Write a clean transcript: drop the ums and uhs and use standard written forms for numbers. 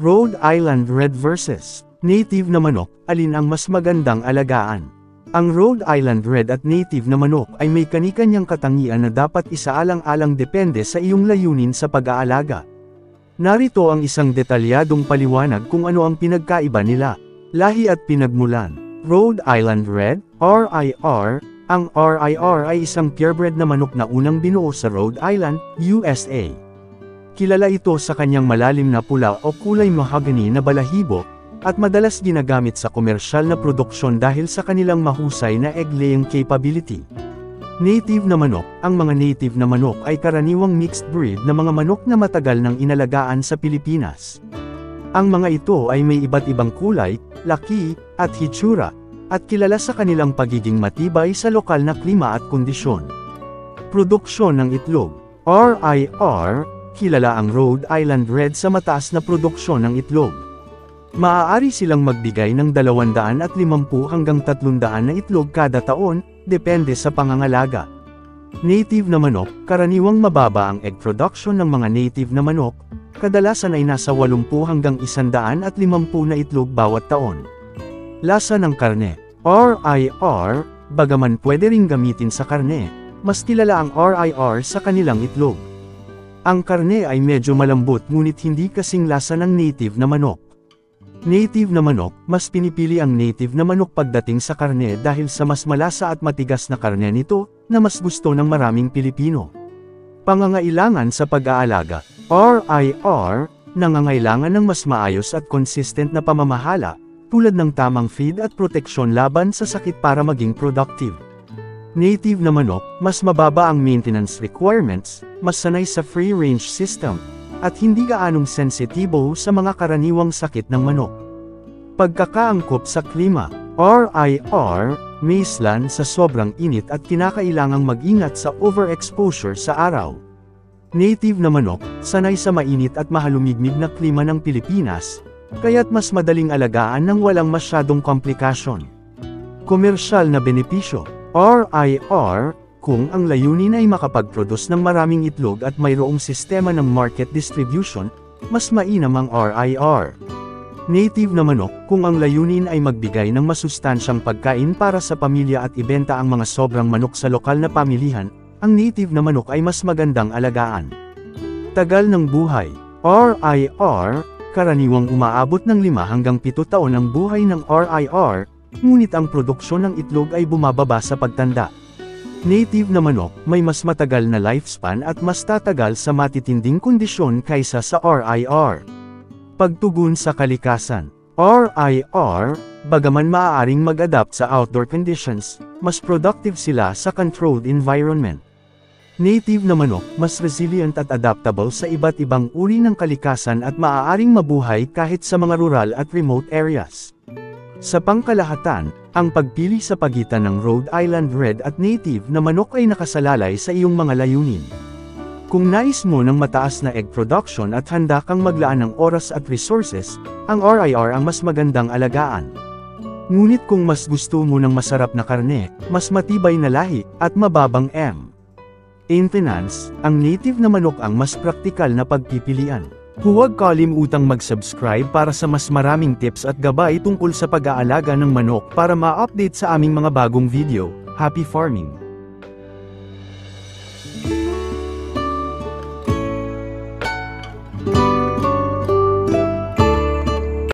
Rhode Island Red versus native na manok, alin ang mas magandang alagaan? Ang Rhode Island Red at native na manok ay may kani-kanyang katangian na dapat isaalang-alang depende sa iyong layunin sa pag-aalaga. Narito ang isang detalyadong paliwanag kung ano ang pinagkaiba nila. Lahi at pinagmulan. Rhode Island Red, RIR. Ang RIR ay isang purebred na manok na unang binuo sa Rhode Island, USA. Kilala ito sa kanyang malalim na pula o kulay mahogany na balahibo, at madalas ginagamit sa komersyal na produksyon dahil sa kanilang mahusay na egg-laying capability. Native na manok. Ang mga native na manok ay karaniwang mixed breed na mga manok na matagal nang inalagaan sa Pilipinas. Ang mga ito ay may iba't ibang kulay, laki, at hitsura, at kilala sa kanilang pagiging matibay sa lokal na klima at kondisyon. Produksyon ng itlog. RIR, kilala ang Rhode Island Red sa mataas na produksyon ng itlog. Maaari silang magbigay ng 250 hanggang 300 na itlog kada taon, depende sa pangangalaga. Native na manok, karaniwang mababa ang egg production ng mga native na manok, kadalasan ay nasa 80 hanggang 150 na itlog bawat taon. Lasa ng karne. RIR, bagaman pwede ring gamitin sa karne, mas kilala ang RIR sa kanilang itlog. Ang karne ay medyo malambot ngunit hindi kasing lasa ng native na manok. Native na manok, mas pinipili ang native na manok pagdating sa karne dahil sa mas malasa at matigas na karne nito, na mas gusto ng maraming Pilipino. Pangangailangan sa pag-aalaga. RIR, nangangailangan ng mas maayos at consistent na pamamahala, tulad ng tamang feed at proteksyon laban sa sakit para maging productive. Native na manok, mas mababa ang maintenance requirements, mas sanay sa free-range system, at hindi gaanong sensitibo sa mga karaniwang sakit ng manok. Pagkakaangkop sa klima. RIR, maislan sa sobrang init at kinakailangang mag-ingat sa overexposure sa araw. Native na manok, sanay sa mainit at mahalumigmig na klima ng Pilipinas, kaya't mas madaling alagaan nang walang masyadong komplikasyon. Komersyal na benepisyo. RIR, kung ang layunin ay makapag-produce ng maraming itlog at mayroong sistema ng market distribution, mas mainam ang RIR. Native na manok, kung ang layunin ay magbigay ng masustansyang pagkain para sa pamilya at ibenta ang mga sobrang manok sa lokal na pamilihan, ang native na manok ay mas magandang alagaan. Tagal ng buhay. RIR, karaniwang umaabot ng 5 hanggang 7 taon ang buhay ng RIR, ngunit ang produksyon ng itlog ay bumababa sa pagtanda. Native na manok, may mas matagal na lifespan at mas tatagal sa matitinding kondisyon kaysa sa RIR. Pagtugon sa kalikasan. RIR, bagaman maaaring mag-adapt sa outdoor conditions, mas productive sila sa controlled environment. Native na manok, mas resilient at adaptable sa iba't ibang uri ng kalikasan at maaaring mabuhay kahit sa mga rural at remote areas. Sa pangkalahatan, ang pagpili sa pagitan ng Rhode Island Red at native na manok ay nakasalalay sa iyong mga layunin. Kung nais mo ng mataas na egg production at handa kang maglaan ng oras at resources, ang RIR ang mas magandang alagaan. Ngunit kung mas gusto mo ng masarap na karne, mas matibay na lahi, at mababang maintenance, ang native na manok ang mas praktikal na pagpipilian. Huwag kalimutang mag-subscribe para sa mas maraming tips at gabay tungkol sa pag-aalaga ng manok para ma-update sa aming mga bagong video. Happy farming!